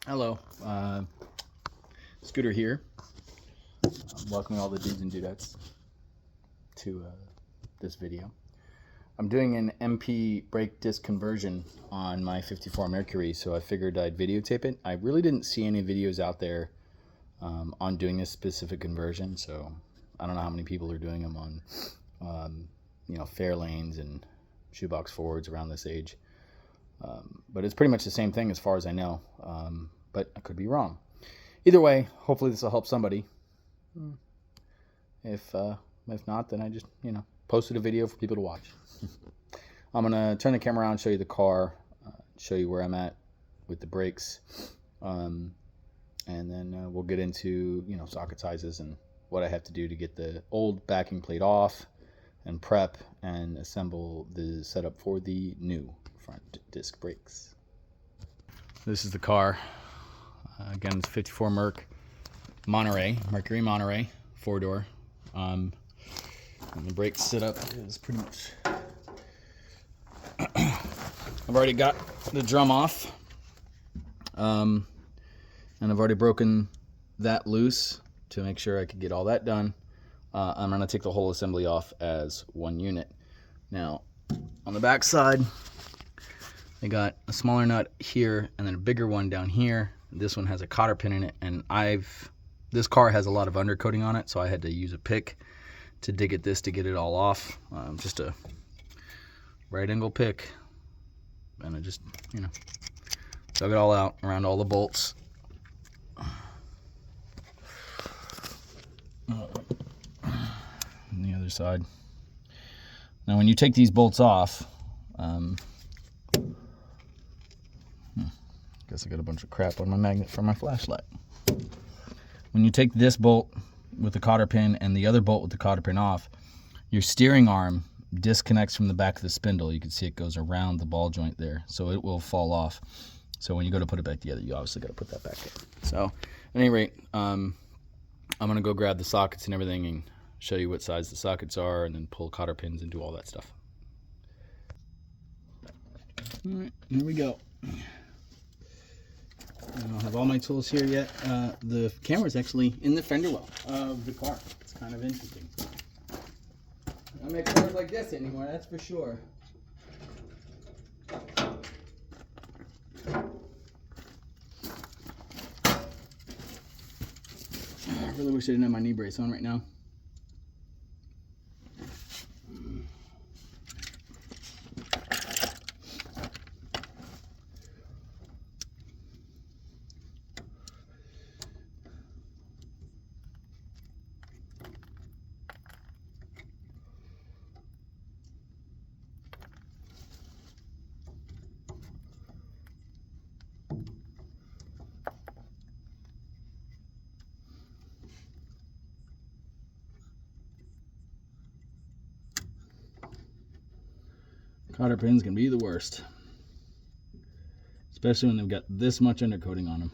Hello, Scooter here. Welcoming all the dudes and dudettes to this video. I'm doing an MP brake disc conversion on my 54 Mercury, so I figured I'd videotape it. I really didn't see any videos out there on doing this specific conversion, so I don't know how many people are doing them on, fair lanes and shoebox Fords around this age. But it's pretty much the same thing as far as I know, but I could be wrong. Either way, hopefully this will help somebody. If not, then I just, posted a video for people to watch. I'm going to turn the camera around, show you the car, show you where I'm at with the brakes, and then we'll get into, socket sizes and what I have to do to get the old backing plate off and prep and assemble the setup for the new front disc brakes. This is the car. Again, it's 54 Mercury Monterey, 4-door. And the brake setup is pretty much... I've already got the drum off. And I've already broken that loose to make sure I could get all that done. I'm going to take the whole assembly off as one unit. Now, on the back side, I got a smaller nut here and then a bigger one down here. This one has a cotter pin in it, and this car has a lot of undercoating on it, so I had to use a pick to dig at this to get it all off. Just a right angle pick, and I just, dug it all out around all the bolts. On the other side. Now, when you take these bolts off, guess I got a bunch of crap on my magnet for my flashlight. When you take this bolt with the cotter pin and the other bolt with the cotter pin off, your steering arm disconnects from the back of the spindle. You can see it goes around the ball joint there, so it will fall off. So when you go to put it back together, you obviously got to put that back in. So at any rate, I'm going to go grab the sockets and everything and show you what size the sockets are, and then pull cotter pins and do all that stuff. All right, here we go. I don't have all my tools here yet. The camera's actually in the fender well of the car. It's kind of interesting. I don't make cars like this anymore, that's for sure. I really wish I didn't have my knee brace on right now. Cotter pins can be the worst, especially when they've got this much undercoating on them.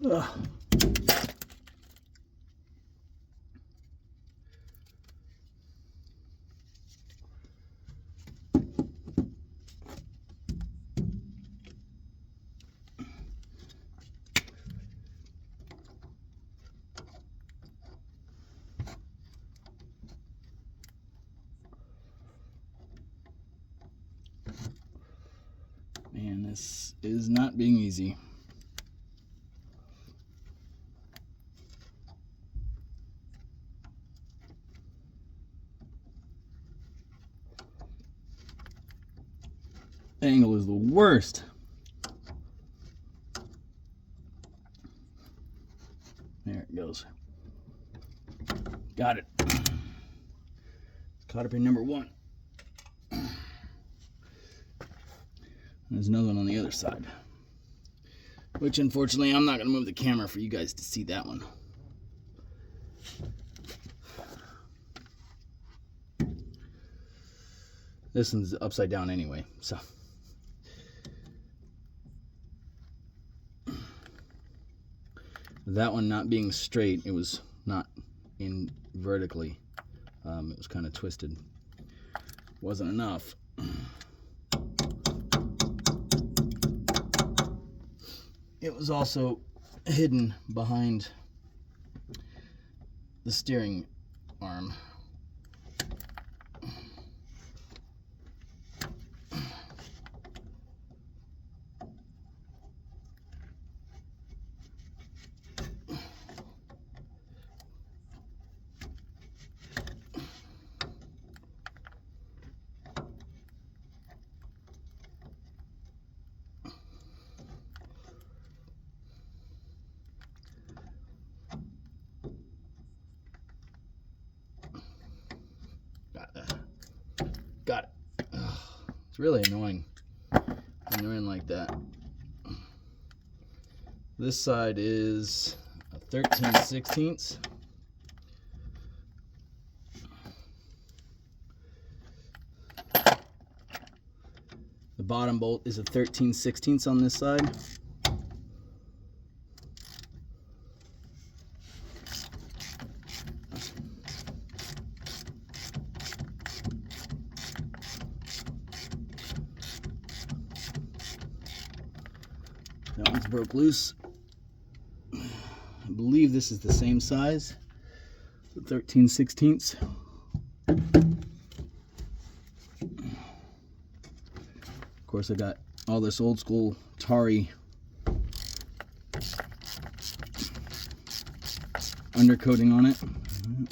Ugh. Man, this is not being easy. Angle is the worst. There it goes. Got it. Cotter pin number 1. There's another one on the other side. which unfortunately I'm not going to move the camera for you guys to see that one. This one's upside down anyway, so. That one not being straight, it was not in vertically. It was kind of twisted. Wasn't enough. It was also hidden behind the steering arm. Got it. Ugh, it's really annoying. Annoying like that. This side is a 13/16. The bottom bolt is a 13/16 on this side. That one's broke loose. I believe this is the same size, the 13/16. Of course, I got all this old school tarry undercoating on it.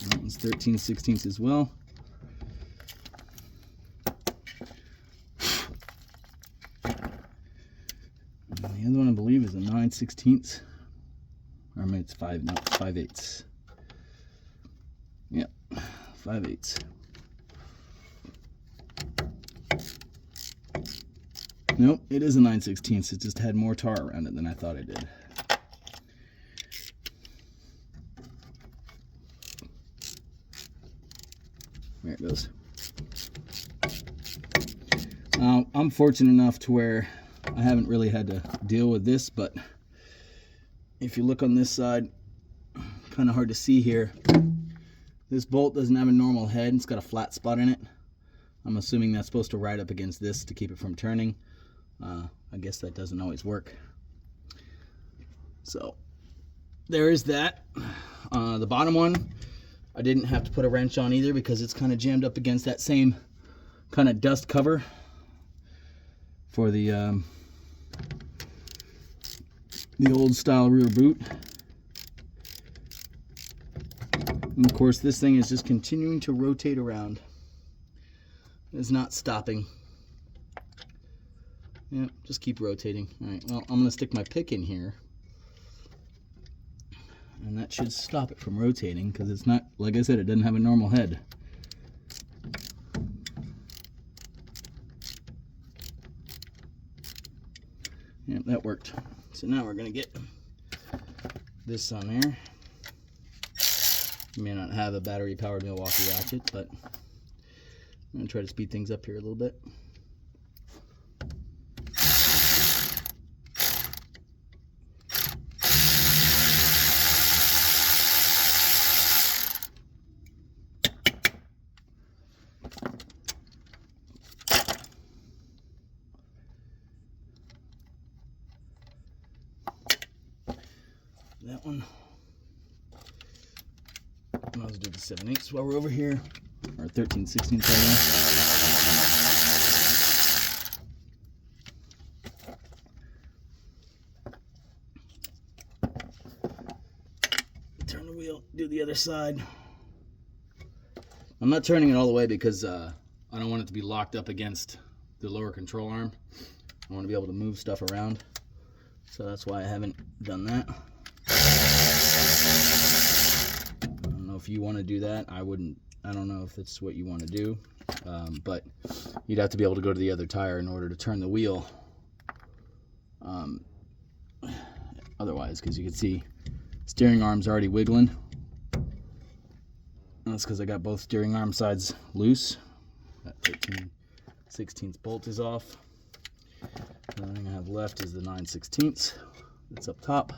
That one's 13/16 as well. The other one I believe is a 9/16, or maybe it's 5/8. Yep, 5/8. Nope, it is a 9/16. It just had more tar around it than I thought it did. There it goes. I'm fortunate enough to where I haven't really had to deal with this, but if you look on this side, kind of hard to see here. This bolt doesn't have a normal head. It's got a flat spot in it. I'm assuming that's supposed to ride up against this to keep it from turning. I guess that doesn't always work. So there is that. The bottom one, I didn't have to put a wrench on either because it's kind of jammed up against that same kind of dust cover for the old style rear boot. And of course this thing is just continuing to rotate around. It's not stopping. Yeah, just keep rotating. Alright, well, I'm going to stick my pick in here. And that should stop it from rotating because it's not, like I said, it doesn't have a normal head. Yeah, that worked. So now we're going to get this on there. You may not have a battery powered Milwaukee ratchet, but I'm going to try to speed things up here a little bit. That one. I'll just do the 7/8 while we're over here, or 13/16 Turn the wheel, do the other side. I'm not turning it all the way because I don't want it to be locked up against the lower control arm. I want to be able to move stuff around, so that's why I haven't done that. I don't know if you want to do that. I don't know if it's what you want to do, but you'd have to be able to go to the other tire in order to turn the wheel otherwise, because you can see steering arm's already wiggling. And that's because I got both steering arm sides loose. That 13/16 bolt is off. The only thing I have left is the 9/16 that's up top.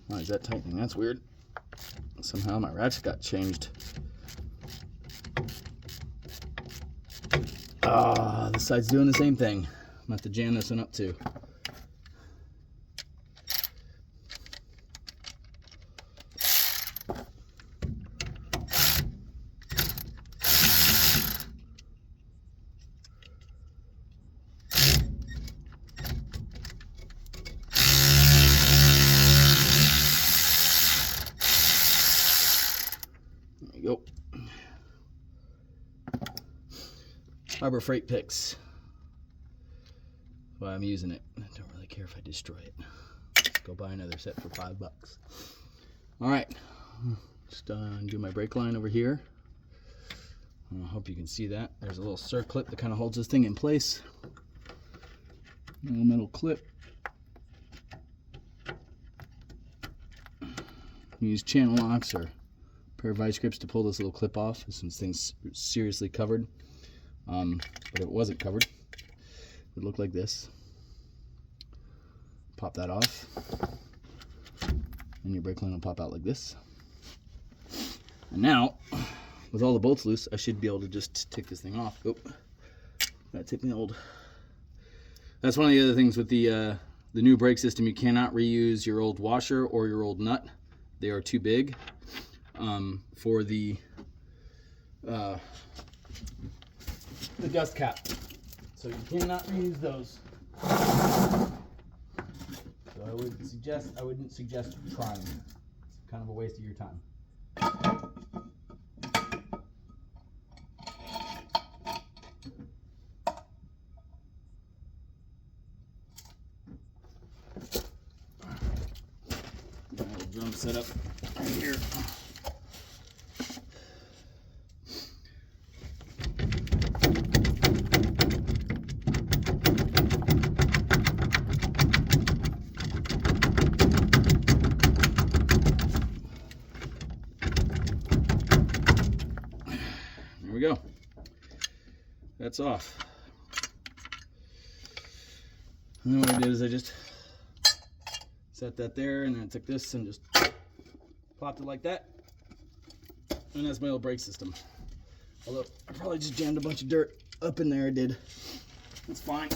Why is that tightening? That's weird. Somehow my ratchet got changed. Ah, this side's doing the same thing. I'm gonna have to jam this one up too. There you go. Harbor Freight picks. That's why I'm using it. I don't really care if I destroy it. Let's go buy another set for $5. All right, just undo my brake line over here. I hope you can see that. There's a little circlip that kind of holds this thing in place. A little metal clip. Use channel locks or a pair of vice grips to pull this little clip off. This thing's seriously covered. But if it wasn't covered, it would look like this. Pop that off, and your brake line will pop out like this. And now, with all the bolts loose, I should be able to just take this thing off. Oh, gotta take the old. That's one of the other things with the new brake system. You cannot reuse your old washer or your old nut. They are too big for the dust cap, so you cannot reuse those. So I wouldn't suggest trying. It's kind of a waste of your time. Drum set up right here. There we go. That's off. And then what I did is I just set that there, and then I took this and just plopped it like that. And that's my old brake system. Although I probably just jammed a bunch of dirt up in there. I did. That's fine.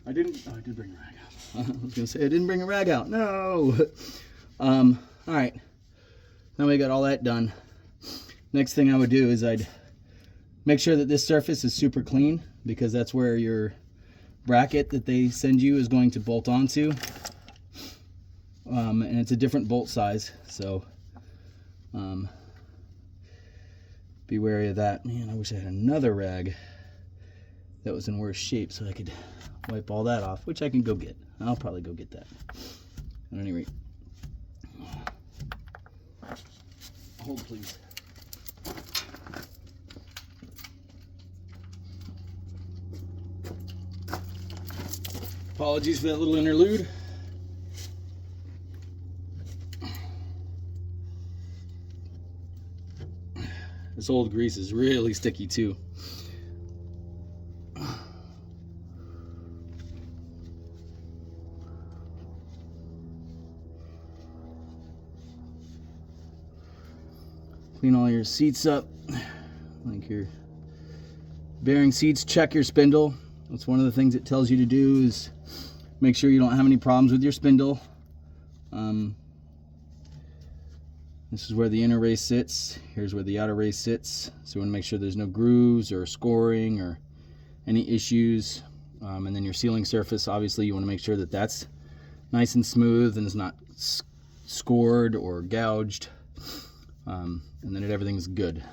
I did bring a rag out. I was gonna say I didn't bring a rag out. No. All right. Now we got all that done. Next thing I would do is I'd make sure that this surface is super clean, because that's where your bracket that they send you is going to bolt onto. And it's a different bolt size, so be wary of that. Man, I wish I had another rag that was in worse shape so I could wipe all that off, which I can go get. I'll probably go get that. At any rate, hold please. Apologies for that little interlude. This old grease is really sticky too. Clean all your seats up, like your bearing seats. Check your spindle. That's one of the things it tells you to do, is make sure you don't have any problems with your spindle. This is where the inner race sits. Here's where the outer race sits. So you want to make sure there's no grooves or scoring or any issues. And then your sealing surface, obviously you want to make sure that that's nice and smooth and is not scored or gouged, and then everything's good.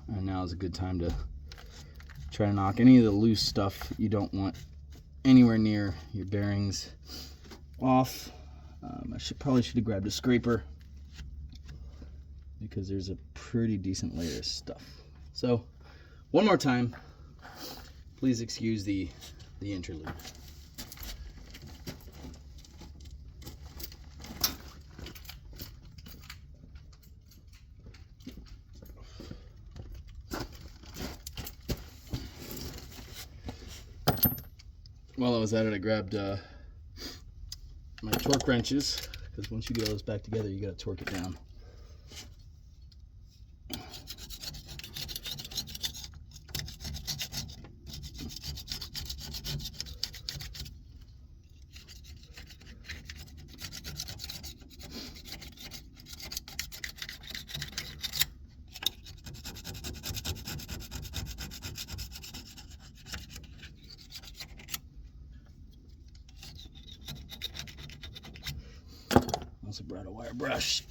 And now is a good time to try to knock any of the loose stuff you don't want anywhere near your bearings off. I probably should have grabbed a scraper because there's a pretty decent layer of stuff. So one more time, please excuse the interlude. While I was at it, I grabbed my torque wrenches, because once you get all this back together, you got to torque it down. Also brought a wire brush.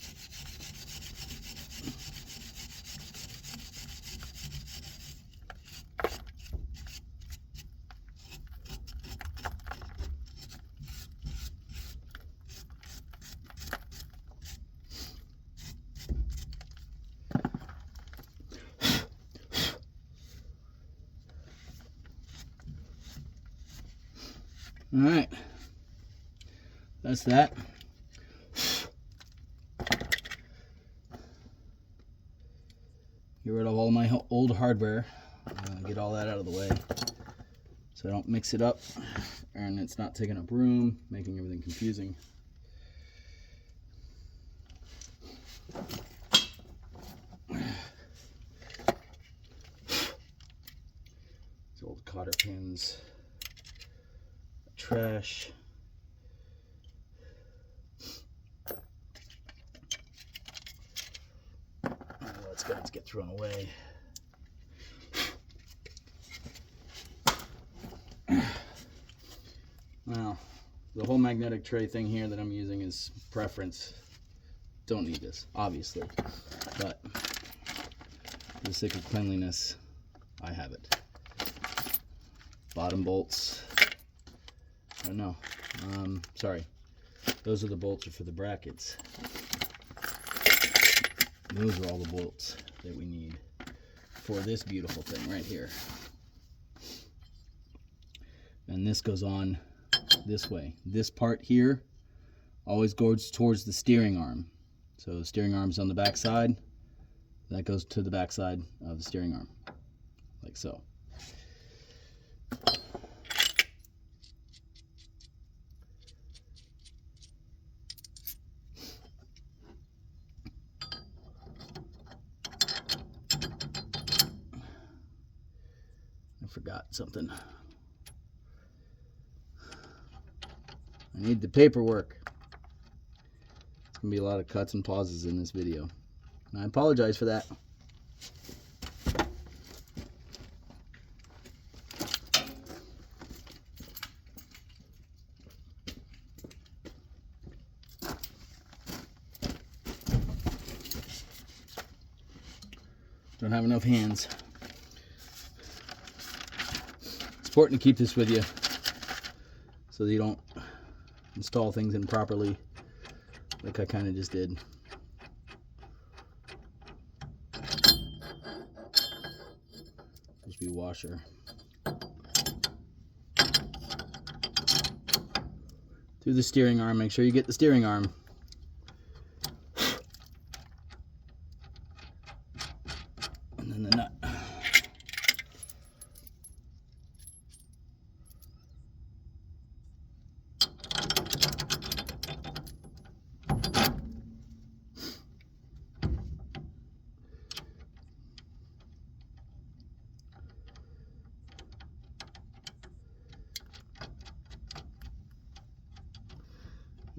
All right, that's that. Get rid of all my old hardware, get all that out of the way so I don't mix it up and it's not taking up room, making everything confusing. These old cotter pins, trash. It's going to get thrown away. Now, the whole magnetic tray thing here that I'm using is preference. Don't need this, obviously, but for the sake of cleanliness, I have it. Bottom bolts. Oh no, sorry. Those are the bolts for the brackets. Those are all the bolts that we need for this beautiful thing right here. And this goes on this way. This part here always goes towards the steering arm. So the steering arm's on the back side. That goes to the back side of the steering arm, like so. I forgot something. I need the paperwork. It's gonna be a lot of cuts and pauses in this video, and I apologize for that. Don't have enough hands. It's important to keep this with you so that you don't install things improperly like I kind of just did. Supposed to be washer. Through the steering arm, make sure you get the steering arm. And then the nut.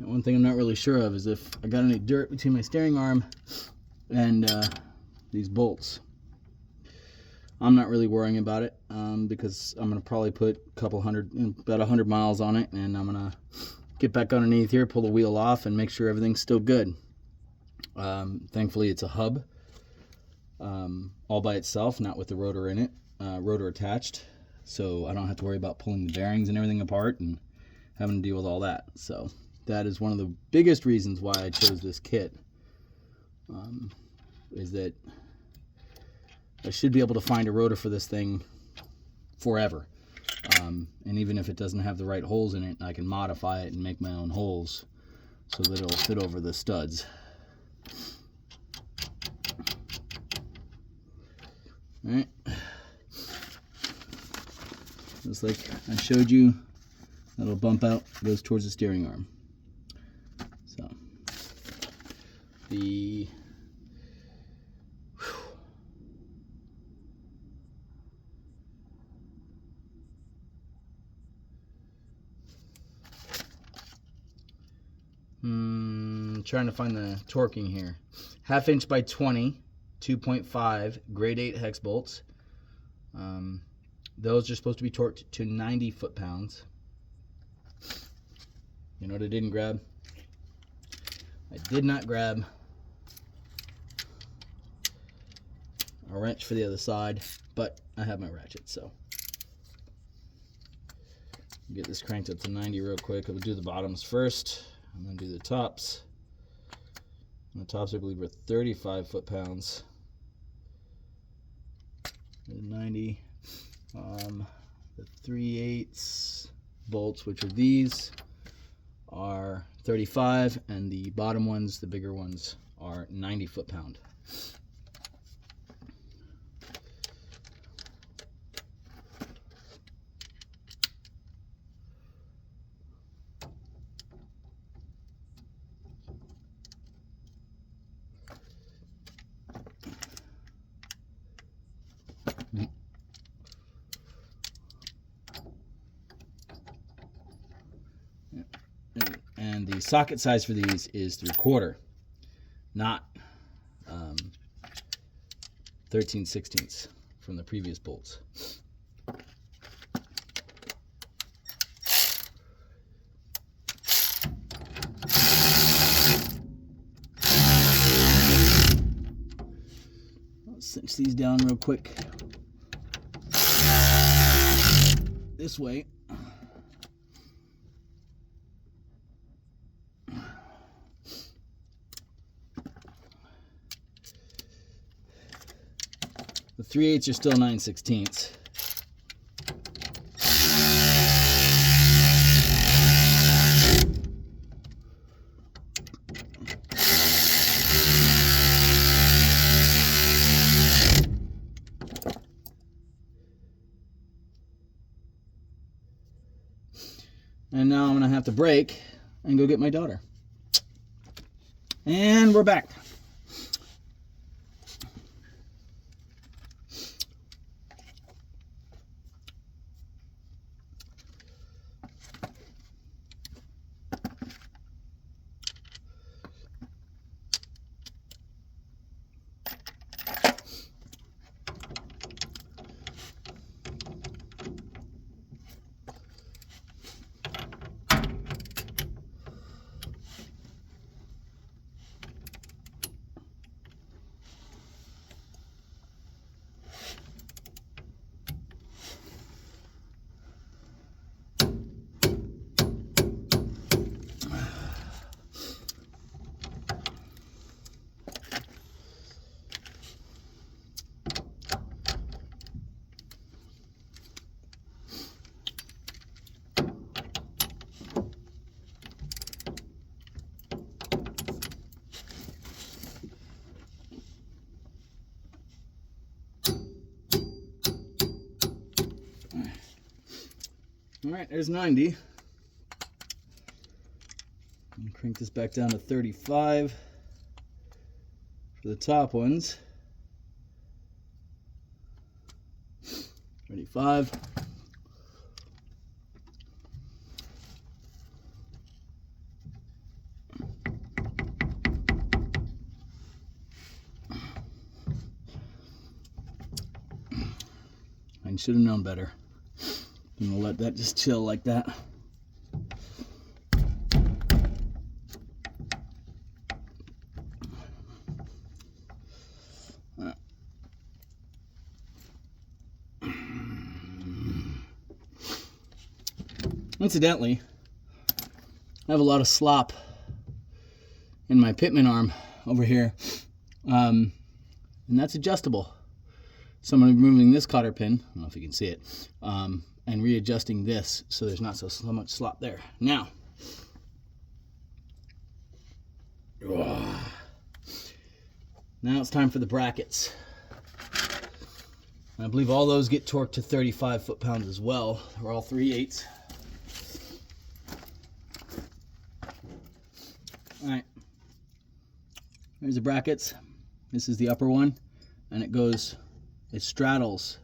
One thing I'm not really sure of is if I got any dirt between my steering arm and these bolts. I'm not really worrying about it because I'm going to probably put a couple hundred, about 100 miles on it, and I'm going to get back underneath here, pull the wheel off, and make sure everything's still good. Thankfully, it's a hub all by itself, not with the rotor in it, rotor attached. So I don't have to worry about pulling the bearings and everything apart and having to deal with all that. So that is one of the biggest reasons why I chose this kit, is that I should be able to find a rotor for this thing forever. And even if it doesn't have the right holes in it, I can modify it and make my own holes so that it'll fit over the studs. All right. Just like I showed you, that little bump out goes towards the steering arm. So the trying to find the torquing here. 1/2 inch by 20, 2.5 grade 8 hex bolts. Those are supposed to be torqued to 90 foot-pounds. You know what I didn't grab? I did not grab a wrench for the other side, but I have my ratchet, so get this cranked up to 90 real quick. I'll do the bottoms first. I'm going to do the tops. And the tops, I believe, are 35 foot-pounds. 90. The 3/8 bolts, which are these, are 35, and the bottom ones, the bigger ones, are 90 foot-pound. And the socket size for these is 3/4, not 13/16 from the previous bolts. I'll cinch these down real quick this way. The 3/8 are still 9/16. And now I'm going to have to brake and go get my daughter. And we're back. All right, there's 90. And crank this back down to 35 for the top ones. 35. I should have known better. I'm gonna let that just chill like that. Incidentally, I have a lot of slop in my pitman arm over here, and that's adjustable. So I'm removing this cotter pin, I don't know if you can see it, and readjusting this so there's not so much slop there. Now, it's time for the brackets. I believe all those get torqued to 35 foot-pounds as well. They're all 3/8. All right, here's the brackets. This is the upper one, and it straddles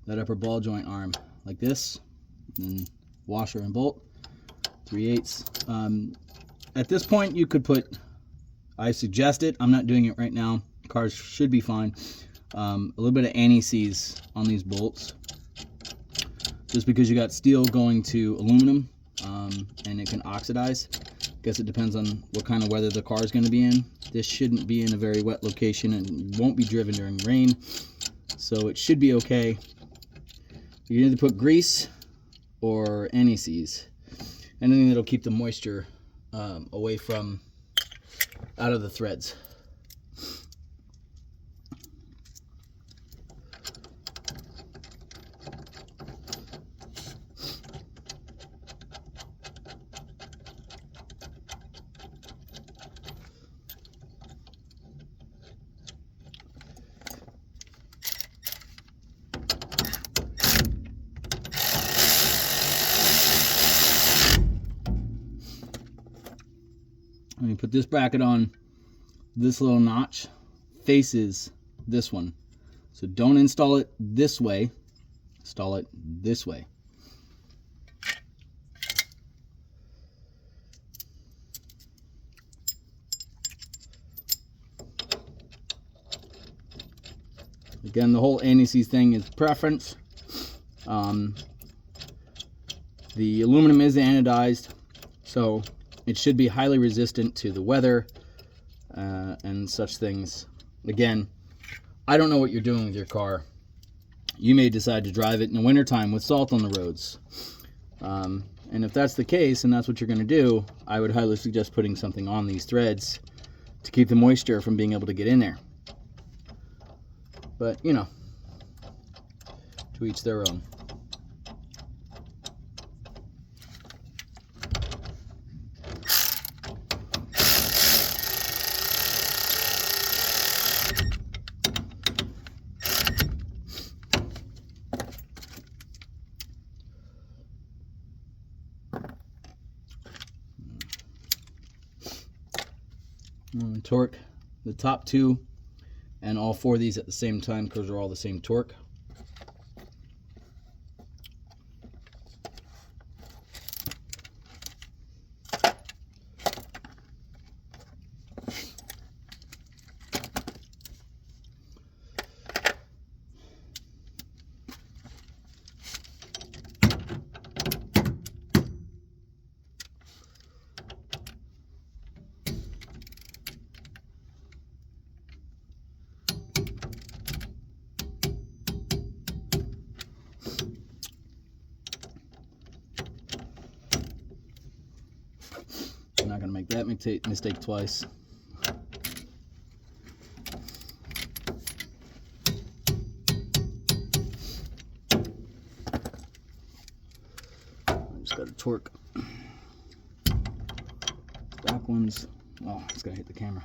that upper ball joint arm like this, and washer and bolt, 3/8. At this point, you could put, I suggest it, I'm not doing it right now, cars should be fine, a little bit of anti-seize on these bolts, just because you got steel going to aluminum, and it can oxidize. I guess it depends on what kind of weather the car is going to be in. This shouldn't be in a very wet location and won't be driven during rain, so it should be okay. You can either put grease or anti-seize, anything that'll keep the moisture away from, out of the threads. When you put this bracket on, this little notch faces this one. So don't install it this way, install it this way. Again, the whole anti-seize thing is preference. The aluminum is anodized, so it should be highly resistant to the weather and such things. Again, I don't know what you're doing with your car. You may decide to drive it in the wintertime with salt on the roads. And if that's the case and that's what you're going to do, I would highly suggest putting something on these threads to keep the moisture from being able to get in there. But, you know, to each their own. Torque the top two and all four of these at the same time because they're all the same torque. I'm not going to make that mistake twice. I just got to torque. Back ones. Oh, it's going to hit the camera.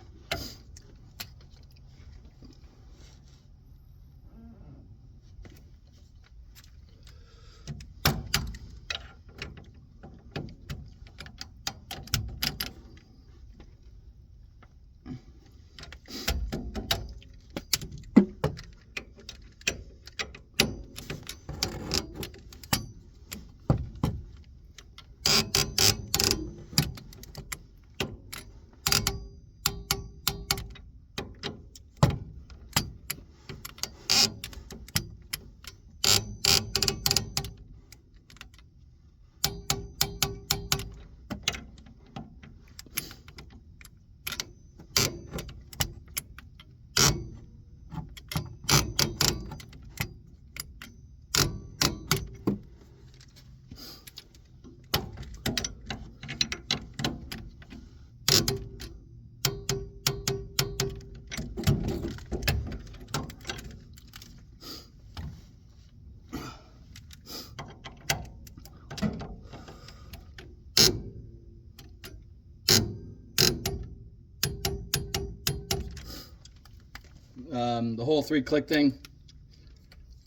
The whole 3-click thing,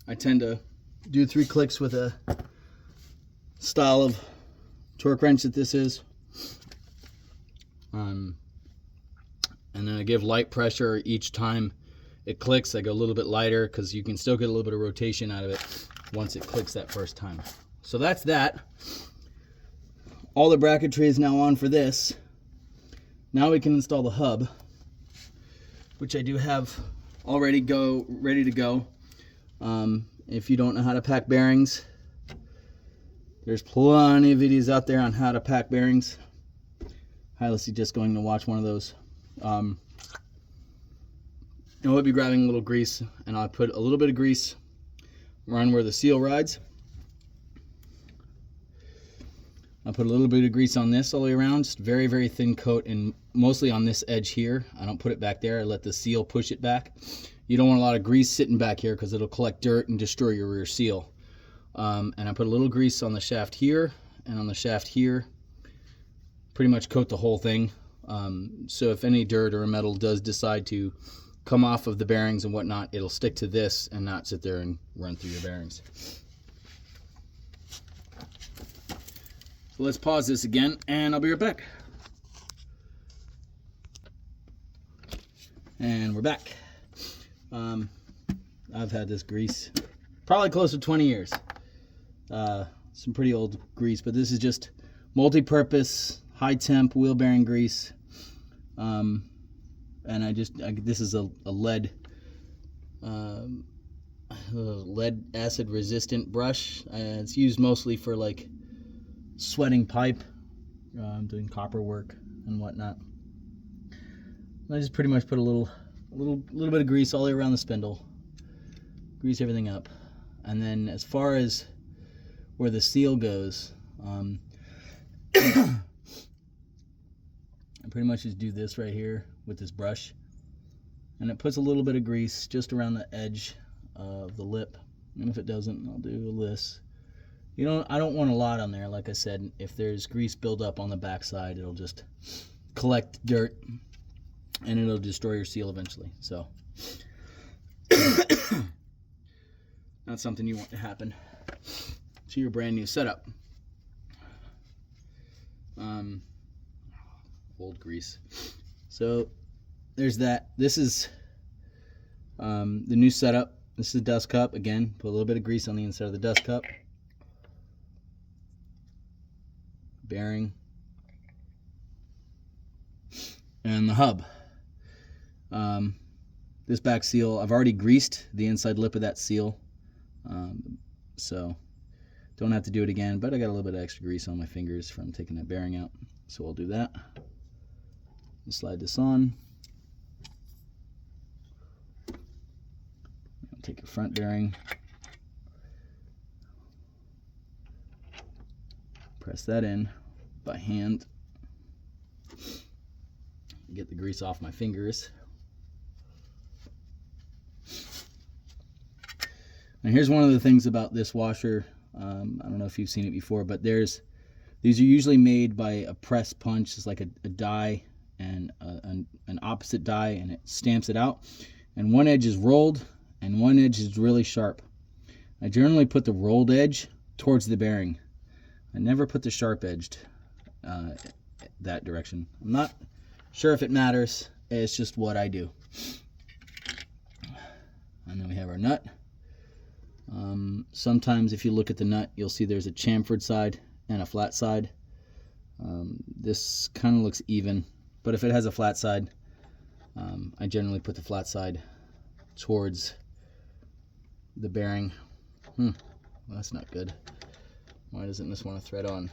I tend to do 3 clicks with a style of torque wrench that this is. And then I give light pressure each time it clicks. I go a little bit lighter because you can still get a little bit of rotation out of it once it clicks that first time. So that's that. All the bracketry is now on for this. Now we can install the hub, which I do have already ready to go. If you don't know how to pack bearings, there's plenty of videos out there on how to pack bearings. Highly suggest going to watch one of those. And we'll be grabbing a little grease, and I'll put a little bit of grease around where the seal rides. I'll put a little bit of grease on this all the way around, just very, very thin coat, and mostly on this edge here. I don't put it back there. I let the seal push it back. You don't want a lot of grease sitting back here because it'll collect dirt and destroy your rear seal. And I put a little grease on the shaft here and on the shaft here. Pretty much coat the whole thing. So if any dirt or metal does decide to come off of the bearings and whatnot, it'll stick to this and not sit there and run through your bearings. So let's pause this again, and I'll be right back. And we're back. I've had this grease probably close to 20 years. Some pretty old grease, but this is just multi-purpose, high-temp wheel bearing grease. And this is a lead acid resistant brush. It's used mostly for like sweating pipe, doing copper work and whatnot. I just pretty much put a little bit of grease all the way around the spindle, grease everything up, and then as far as where the seal goes, I pretty much just do this right here with this brush, and it puts a little bit of grease just around the edge of the lip. And if it doesn't, I'll do this. I don't want a lot on there. Like I said, if there's grease buildup on the backside, it'll just collect dirt and it'll destroy your seal eventually. So that's something you want to happen to your brand new setup. Old grease. So there's that. This is the new setup. This is a dust cup. Again, put a little bit of grease on the inside of the dust cup. Bearing. And the hub. This back seal, I've already greased the inside lip of that seal. So don't have to do it again, but I got a little bit of extra grease on my fingers from taking that bearing out. So I'll do that. Slide this on. Take your front bearing. Press that in by hand. Get the grease off my fingers. Now here's one of the things about this washer. I don't know if you've seen it before, but these are usually made by a press punch. It's like a die and an opposite die, and it stamps it out. And one edge is rolled and one edge is really sharp. I generally put the rolled edge towards the bearing. I never put the sharp edged that direction. I'm not sure if it matters. It's just what I do. And then we have our nut. Sometimes if you look at the nut, you'll see there's a chamfered side and a flat side. This kind of looks even, but if it has a flat side, I generally put the flat side towards the bearing. Well, that's not good. Why doesn't this want to thread on?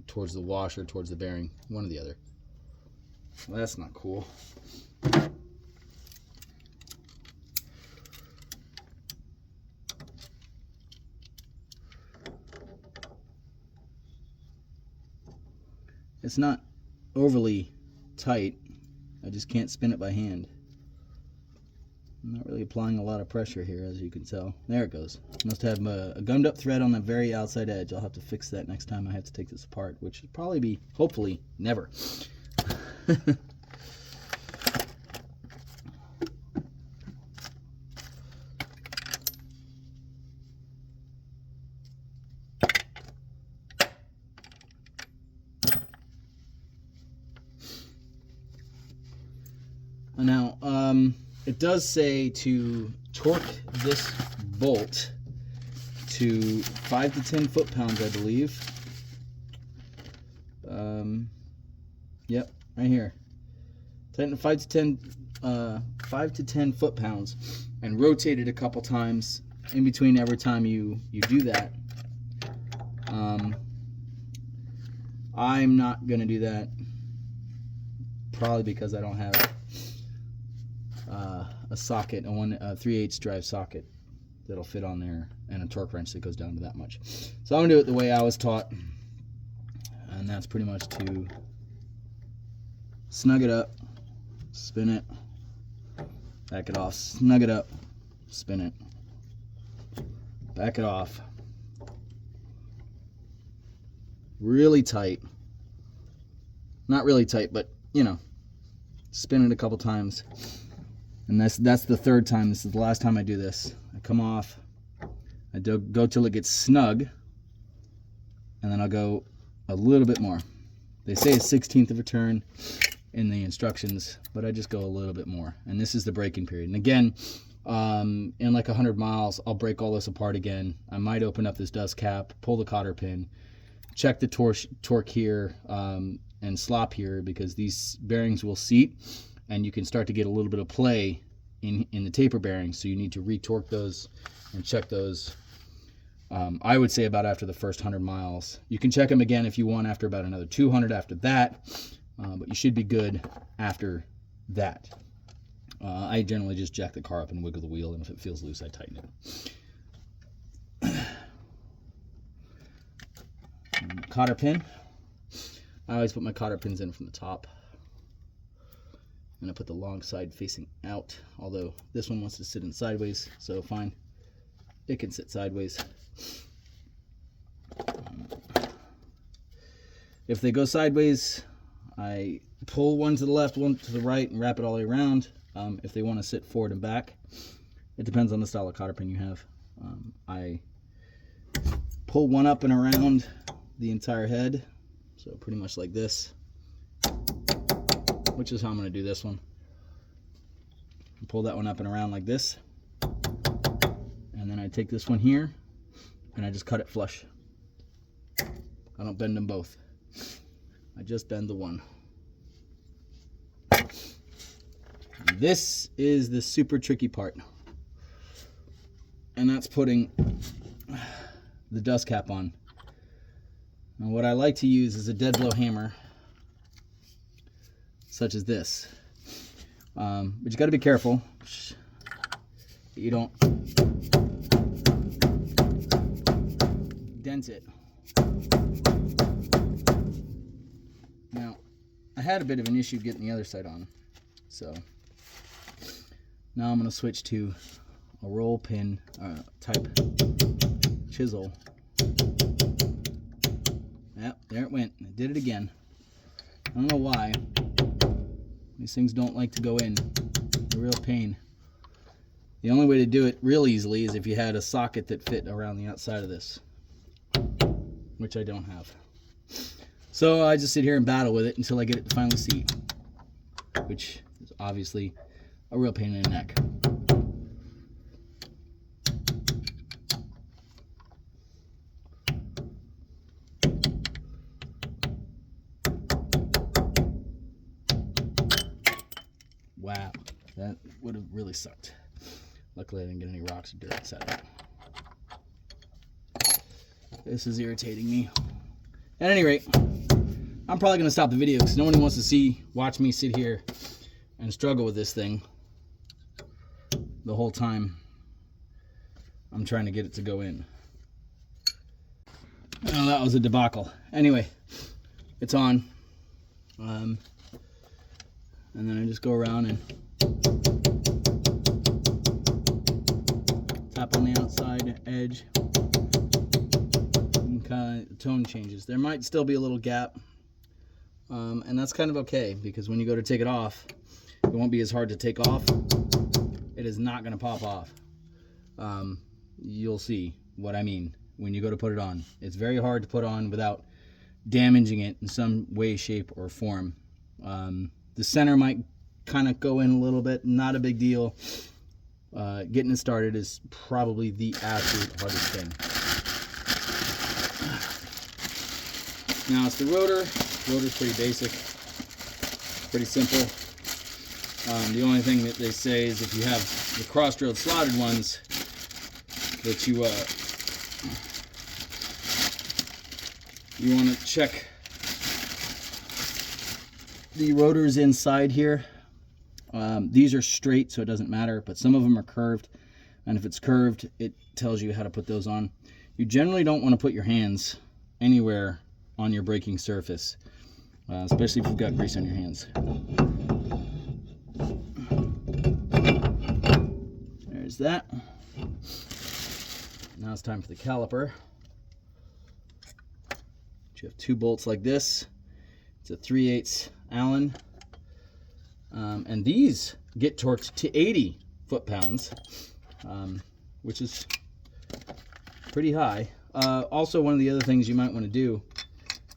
Towards the washer, towards the bearing, one or the other. Well, that's not cool. It's not overly tight. I just can't spin it by hand. I'm not really applying a lot of pressure here, as you can tell. There it goes. Must have a gummed up thread on the very outside edge. I'll have to fix that next time I have to take this apart, which should probably be, hopefully, never. Now, it does say to torque this bolt to 5 to 10 foot-pounds, I believe. Yep, right here. 5 to 10 foot-pounds, and rotate it a couple times in between every time you do that. I'm not gonna do that, probably because I don't have a socket, a 3/8 drive socket that'll fit on there, and a torque wrench that goes down to that much. So I'm gonna do it the way I was taught, and that's pretty much to snug it up, spin it, back it off, snug it up, spin it, back it off, really tight, not really tight, but you know, spin it a couple times. And that's the third time. This is the last time I do this. I come off, I go till it gets snug, and then I'll go a little bit more. They say a 1/16 of a turn in the instructions, but I just go a little bit more. And this is the braking period. And again, in like 100 miles, I'll break all this apart again. I might open up this dust cap, pull the cotter pin, check the torque here, and slop here, because these bearings will seat, and you can start to get a little bit of play in the taper bearings. So you need to retorque those and check those. I would say about after the first 100 miles. You can check them again if you want after about another 200 after that, but you should be good after that. I generally just jack the car up and wiggle the wheel, and if it feels loose, I tighten it. Cotter pin. I always put my cotter pins in from the top. I'm going to put the long side facing out, although this one wants to sit in sideways, so fine. It can sit sideways. If they go sideways, I pull one to the left, one to the right, and wrap it all the way around. If they want to sit forward and back, it depends on the style of cotter pin you have. I pull one up and around the entire head, so pretty much like this, which is how I'm going to do this one. Pull that one up and around like this, and then I take this one here and I just cut it flush. I don't bend them both. I just bend the one. This is the super tricky part, and that's putting the dust cap on. Now what I like to use is a dead blow hammer, such as this. But you got to be careful that you don't dent it. Now, I had a bit of an issue getting the other side on, so now I'm going to switch to a roll pin type chisel. Yep, there it went. I did it again. I don't know why. These things don't like to go in. They're a real pain. The only way to do it real easily is if you had a socket that fit around the outside of this, which I don't have. So I just sit here and battle with it until I get it to finally seat, which is obviously a real pain in the neck. Wow, that would have really sucked. Luckily I didn't get any rocks or dirt inside of it. This is irritating me. At any rate, I'm probably going to stop the video because no one wants to watch me sit here and struggle with this thing the whole time I'm trying to get it to go in. Oh, that was a debacle. Anyway, it's on. And then I just go around and tap on the outside edge, and kind of tone changes. There might still be a little gap, and that's kind of okay, because when you go to take it off, it won't be as hard to take off. It is not going to pop off. You'll see what I mean when you go to put it on. It's very hard to put on without damaging it in some way, shape, or form. The center might kind of go in a little bit, not a big deal. Getting it started is probably the absolute hardest thing. Now it's the rotor. Rotor's pretty basic, pretty simple. The only thing that they say is if you have the cross-drilled slotted ones, that you want to check the rotors inside here. These are straight, so it doesn't matter, but some of them are curved, and if it's curved, it tells you how to put those on. You generally don't want to put your hands anywhere on your braking surface, especially if you've got grease on your hands. There's that. Now it's time for the caliper. You have 2 bolts like this. It's a 3/8 Allen. And these get torqued to 80 foot-pounds, which is pretty high. Also, one of the other things you might want to do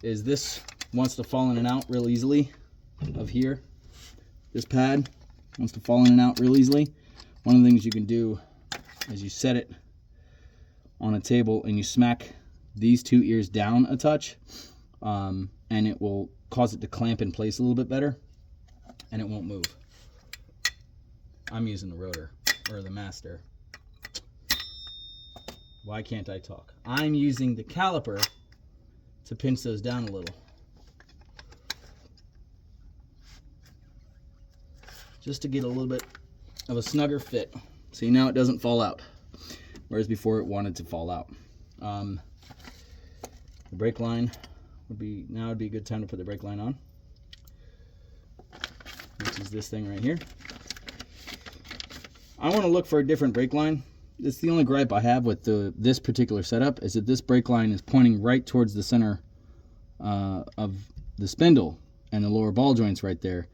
is this wants to fall in and out real easily of here. This pad wants to fall in and out real easily. One of the things you can do is you set it on a table and you smack these 2 ears down a touch, and it will cause it to clamp in place a little bit better, and it won't move. I'm using the rotor, or the master. Why can't I talk? I'm using the caliper to pinch those down a little. Just to get a little bit of a snugger fit. See, now it doesn't fall out, whereas before it wanted to fall out. The brake line would be a good time to put the brake line on, which is this thing right here. I want to look for a different brake line. It's the only gripe I have with this particular setup, is that this brake line is pointing right towards the center of the spindle and the lower ball joints right there.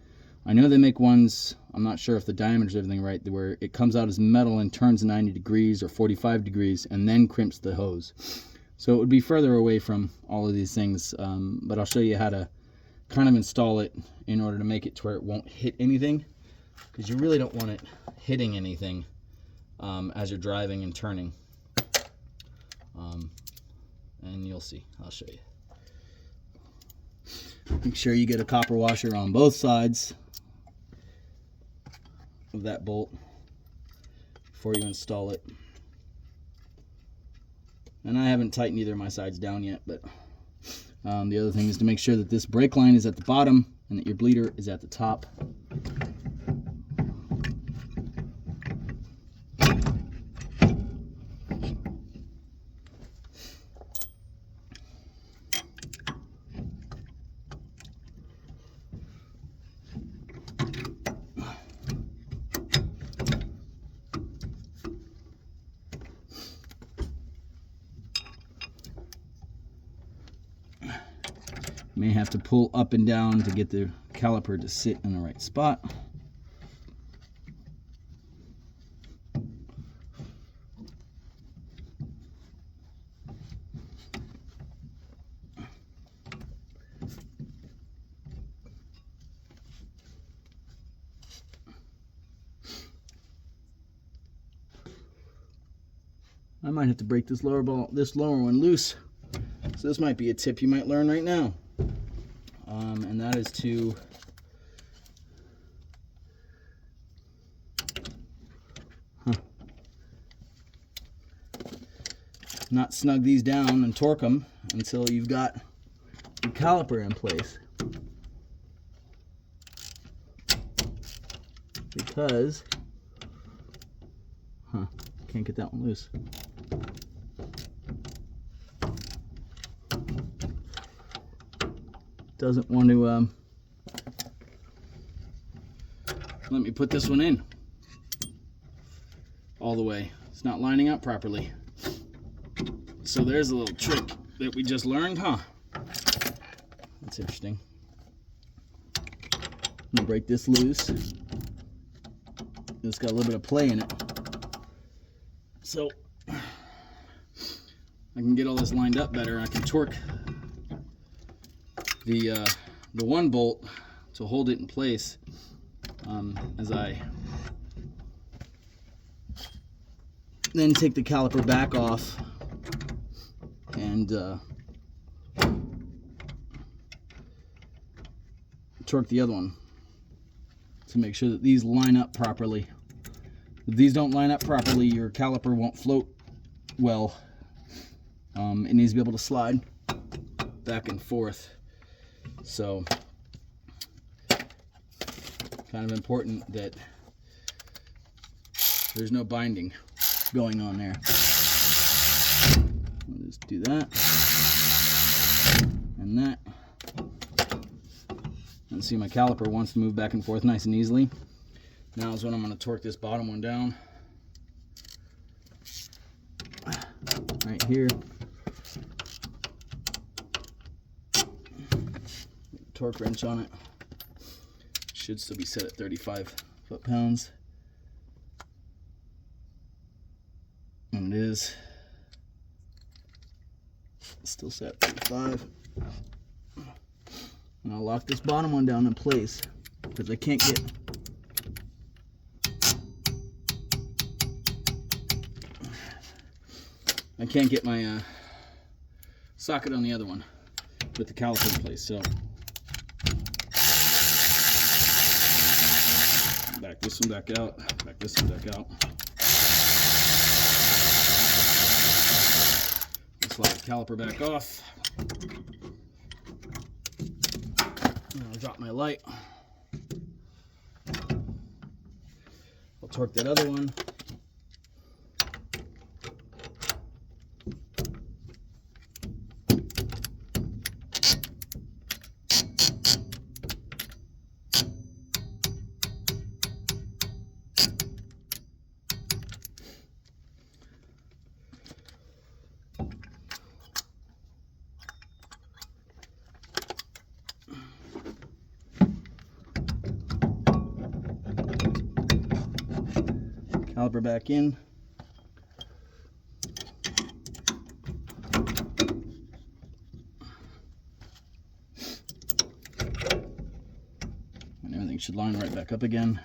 I know they make ones, I'm not sure if the diameter is everything right, where it comes out as metal and turns 90 degrees or 45 degrees and then crimps the hose. So it would be further away from all of these things, but I'll show you how to kind of install it in order to make it to where it won't hit anything, because you really don't want it hitting anything as you're driving and turning. And you'll see, I'll show you. Make sure you get a copper washer on both sides of that bolt before you install it. And I haven't tightened either of my sides down yet, but the other thing is to make sure that this brake line is at the bottom and that your bleeder is at the top. May have to pull up and down to get the caliper to sit in the right spot. I might have to break this lower one loose. So this might be a tip you might learn right now. And that is to not snug these down and torque them until you've got the caliper in place. Because, can't get that one loose. Doesn't want to let me put this one in all the way. It's not lining up properly. So there's a little trick that we just learned, huh? That's interesting. I'm gonna break this loose. It's got a little bit of play in it. So I can get all this lined up better. I can torque the one bolt to hold it in place, as I then take the caliper back off and torque the other one to make sure that these line up properly. If these don't line up properly, your caliper won't float well. It needs to be able to slide back and forth. So kind of important that there's no binding going on there. We'll just do that and that. And see, my caliper wants to move back and forth nice and easily. Now is when I'm going to torque this bottom one down. Right here. Torque wrench on it. Should still be set at 35 foot-pounds. And it is still set at 35. And I'll lock this bottom one down in place because I can't get my socket on the other one with the caliper in place. So back this one back out, back this one back out. Slide the caliper back off. And I'll drop my light. I'll torque that other one. Caliper back in. And everything should line right back up again.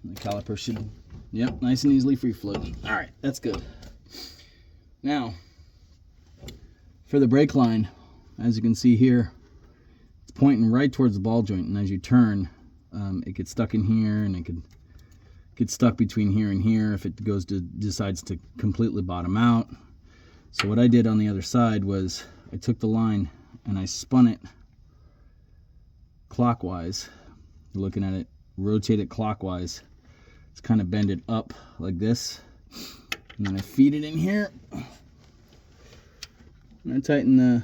And the caliper should, yep, nice and easily free float. All right, that's good. Now, for the brake line, as you can see here, it's pointing right towards the ball joint, and as you turn, it gets stuck in here, and it could get stuck between here and here if it decides to completely bottom out. So what I did on the other side was I took the line and I spun it clockwise. You're looking at it, rotate it clockwise. It's kind of bend it up like this, and then I feed it in here, and I tighten the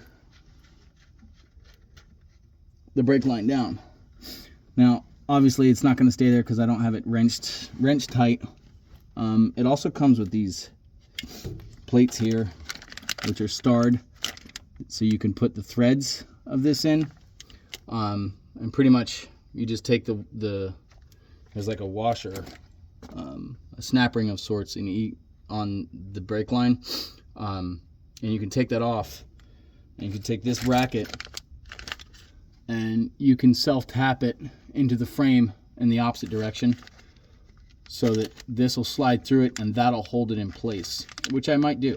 brake line down. Now obviously it's not going to stay there because I don't have it wrenched tight. It also comes with these plates here which are starred, so you can put the threads of this in, and pretty much you just take there's like a washer, a snap ring of sorts on the brake line, and you can take that off, and you can take this bracket and you can self-tap it into the frame in the opposite direction so that this will slide through it and that'll hold it in place, which I might do.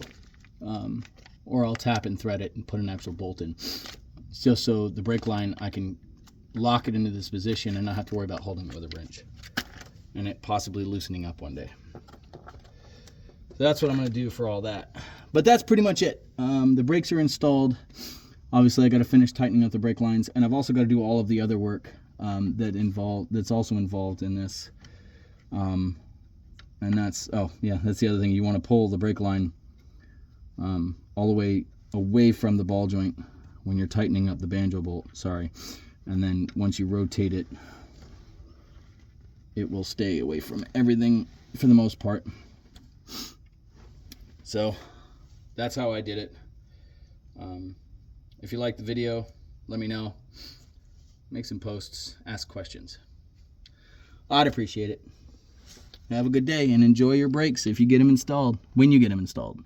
Or I'll tap and thread it and put an actual bolt in. Just so the brake line, I can lock it into this position and not have to worry about holding it with a wrench. And it possibly loosening up one day. So that's what I'm going to do for all that. But that's pretty much it. The brakes are installed. Obviously, I got to finish tightening up the brake lines, and I've also got to do all of the other work that's also involved in this. And that's that's the other thing. You want to pull the brake line all the way away from the ball joint when you're tightening up the banjo bolt. Sorry, and then once you rotate it, it will stay away from everything for the most part. So that's how I did it. If you like the video, let me know. Make some posts, ask questions. I'd appreciate it. Have a good day and enjoy your brakes if you get them installed, when you get them installed.